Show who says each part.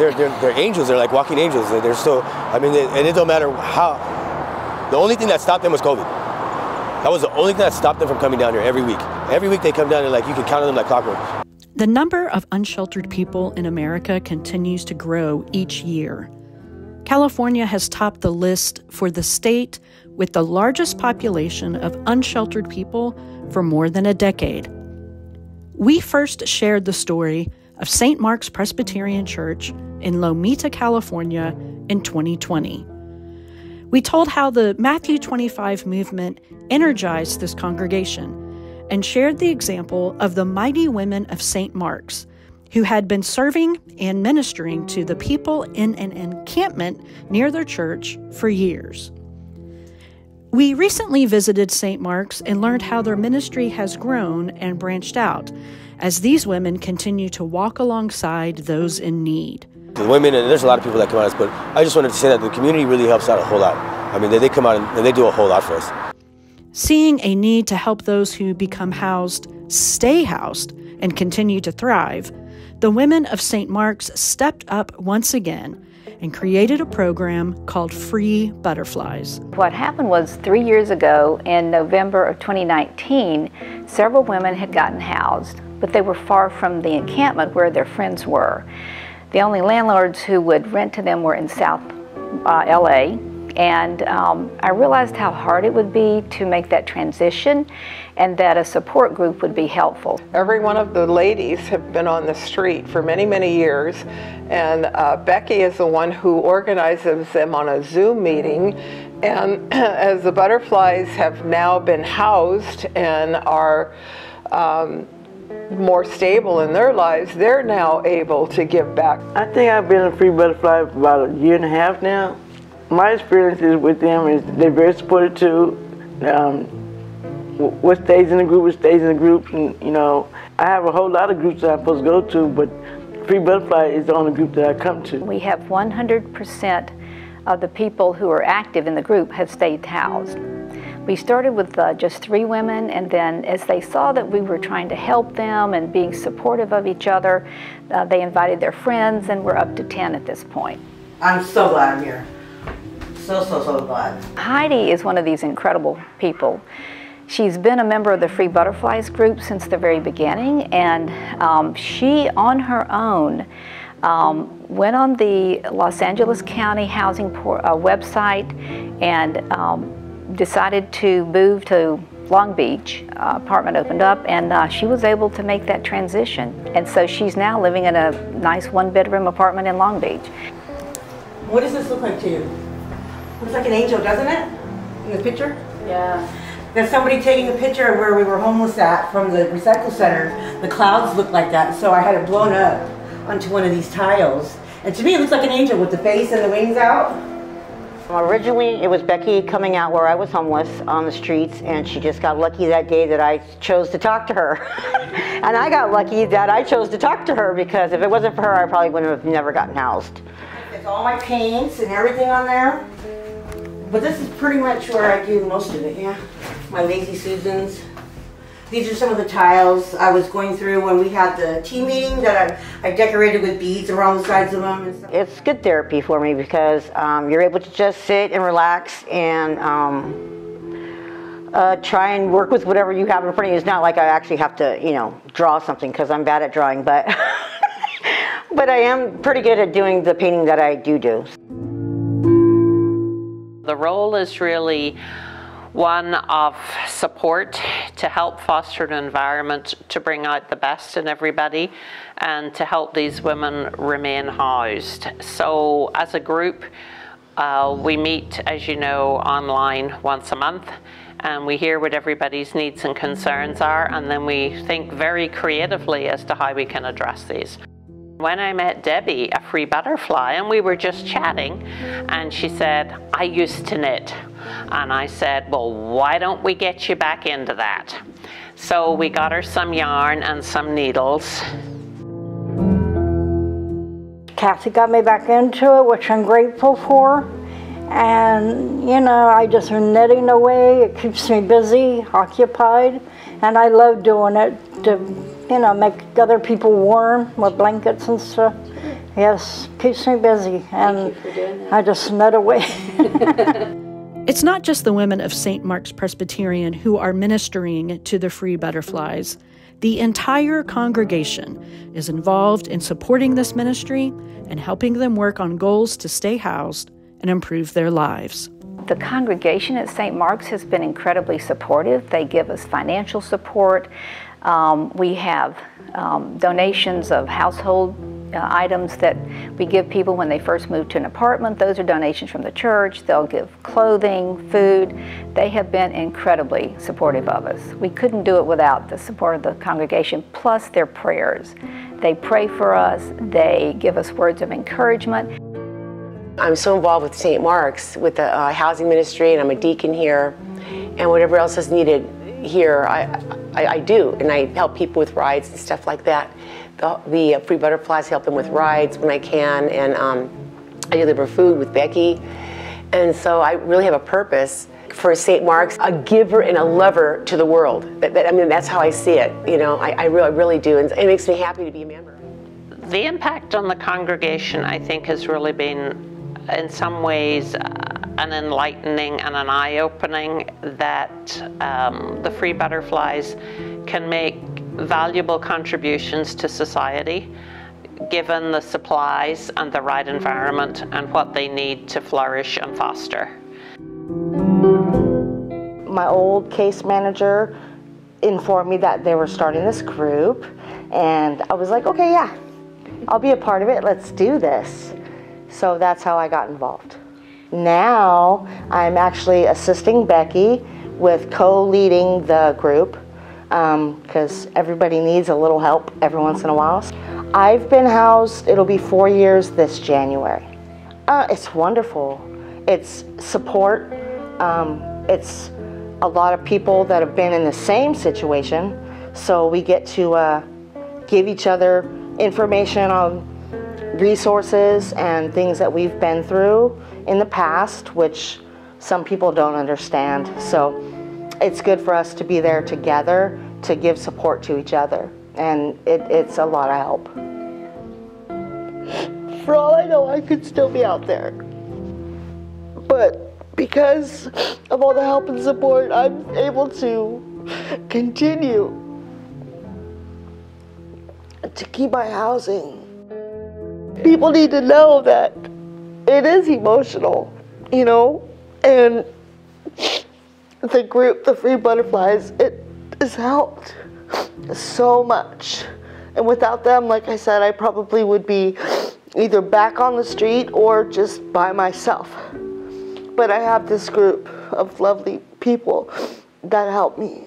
Speaker 1: they're angels. They're like walking angels. They're still, I mean, and it don't matter how. The only thing that stopped them was COVID. That was the only thing that stopped them from coming down here every week. Every week they come down and like you can count on them like clockwork.
Speaker 2: The number of unsheltered people in America continues to grow each year. California has topped the list for the state with the largest population of unsheltered people for more than a decade. We first shared the story of St. Mark's Presbyterian Church in Lomita, California in 2020. We told how the Matthew 25 movement energized this congregation and shared the example of the mighty women of St. Mark's, who had been serving and ministering to the people in an encampment near their church for years. We recently visited St. Mark's and learned how their ministry has grown and branched out as these women continue to walk alongside those in need.
Speaker 1: The women, and there's a lot of people that come out, but I just wanted to say that the community really helps out a whole lot. I mean, they come out and they do a whole lot for us.
Speaker 2: Seeing a need to help those who become housed stay housed and continue to thrive, the women of St. Mark's stepped up once again and created a program called Free Butterflies.
Speaker 3: What happened was 3 years ago, in November of 2019, several women had gotten housed, but they were far from the encampment where their friends were. The only landlords who would rent to them were in South LA, and I realized how hard it would be to make that transition and that a support group would be helpful.
Speaker 4: Every one of the ladies have been on the street for many, many years, and Becky is the one who organizes them on a Zoom meeting. And as the butterflies have now been housed and are more stable in their lives, they're now able to give back.
Speaker 5: I think I've been a Free Butterfly for about a year and a half now. My experiences with them is they're very supportive too. What stays in the group, stays in the group. And, you know, I have a whole lot of groups that I'm supposed to go to, but Free Butterfly is the only group that I come to.
Speaker 3: We have 100% of the people who are active in the group have stayed housed. We started with just 3 women, and then as they saw that we were trying to help them and being supportive of each other, they invited their friends, and we're up to 10 at this point.
Speaker 6: I'm so glad I'm here. So glad.
Speaker 3: Heidi is one of these incredible people. She's been a member of the Free Butterflies group since the very beginning, and she, on her own, went on the Los Angeles County Housing website and decided to move to Long Beach. Apartment opened up, and she was able to make that transition. And so she's now living in a nice 1-bedroom apartment in Long Beach.
Speaker 6: What does this look like to you? Looks like an angel, doesn't it? In the picture?
Speaker 3: Yeah.
Speaker 6: There's somebody taking a picture of where we were homeless at from the recycle center. The clouds look like that, so I had it blown up onto one of these tiles. And to me, it looks like an angel with the face and the wings out.
Speaker 7: Originally, it was Becky coming out where I was homeless on the streets, and she just got lucky that day that I chose to talk to her. And I got lucky that I chose to talk to her, because if it wasn't for her, I probably would have never gotten housed.
Speaker 6: It's all my paints and everything on there. But this is pretty much where I do most of it, yeah. My Lazy Susans. These are some of the tiles I was going through when we had the tea meeting that I decorated with beads around the sides of them and stuff.
Speaker 7: It's good therapy for me, because you're able to just sit and relax and try and work with whatever you have in front of you. It's not like I actually have to, you know, draw something, because I'm bad at drawing, but but I am pretty good at doing the painting that I do.
Speaker 8: The role is really one of support to help foster an environment to bring out the best in everybody and to help these women remain housed. So as a group, we meet, as you know, online once a month, and we hear what everybody's needs and concerns are, and then we think very creatively as to how we can address these. When I met Debbie, a Free Butterfly, and we were just chatting, and she said, I used to knit. And I said, well, why don't we get you back into that? So we got her some yarn and some needles.
Speaker 9: Kathy got me back into it, which I'm grateful for. And, you know, I just am knitting away. It keeps me busy, occupied, and I love doing it. to, you know, make other people warm with blankets and stuff. Yes, keeps me busy, and I just nut away.
Speaker 2: It's not just the women of St. Mark's Presbyterian who are ministering to the free butterflies. The entire congregation is involved in supporting this ministry and helping them work on goals to stay housed and improve their lives.
Speaker 3: The congregation at St. Mark's has been incredibly supportive. They give us financial support. We have donations of household items that we give people when they first move to an apartment. Those are donations from the church. They'll give clothing, food. They have been incredibly supportive of us. We couldn't do it without the support of the congregation, plus their prayers. They pray for us. They give us words of encouragement.
Speaker 10: I'm so involved with St. Mark's, with the housing ministry, and I'm a deacon here, and whatever else is needed here, I do, and I help people with rides and stuff like that. The Free Butterflies help them with rides when I can, and I deliver food with Becky, and so I really have a purpose for St. Mark's, a giver and a lover to the world. I mean, that's how I see it, you know, I really do, and it makes me happy to be a member.
Speaker 8: The impact on the congregation, I think, has really been, in some ways, an enlightening and an eye-opening that the Free Butterflies can make valuable contributions to society, given the supplies and the right environment and what they need to flourish and foster.
Speaker 7: My old case manager informed me that they were starting this group, and I was like, okay, yeah, I'll be a part of it, let's do this. So that's how I got involved. Now I'm actually assisting Becky with co-leading the group because everybody needs a little help every once in a while. I've been housed, it'll be 4 years this January. It's wonderful. It's support. It's a lot of people that have been in the same situation, so we get to give each other information on resources and things that we've been through in the past, which some people don't understand. So it's good for us to be there together to give support to each other, and it's a lot of help. For all I know, I could still be out there, but because of all the help and support, I'm able to continue to keep my housing. People need to know that it is emotional, you know, and the group, the Free Butterflies, it has helped so much. And without them, like I said, I probably would be either back on the street or just by myself. But I have this group of lovely people that help me.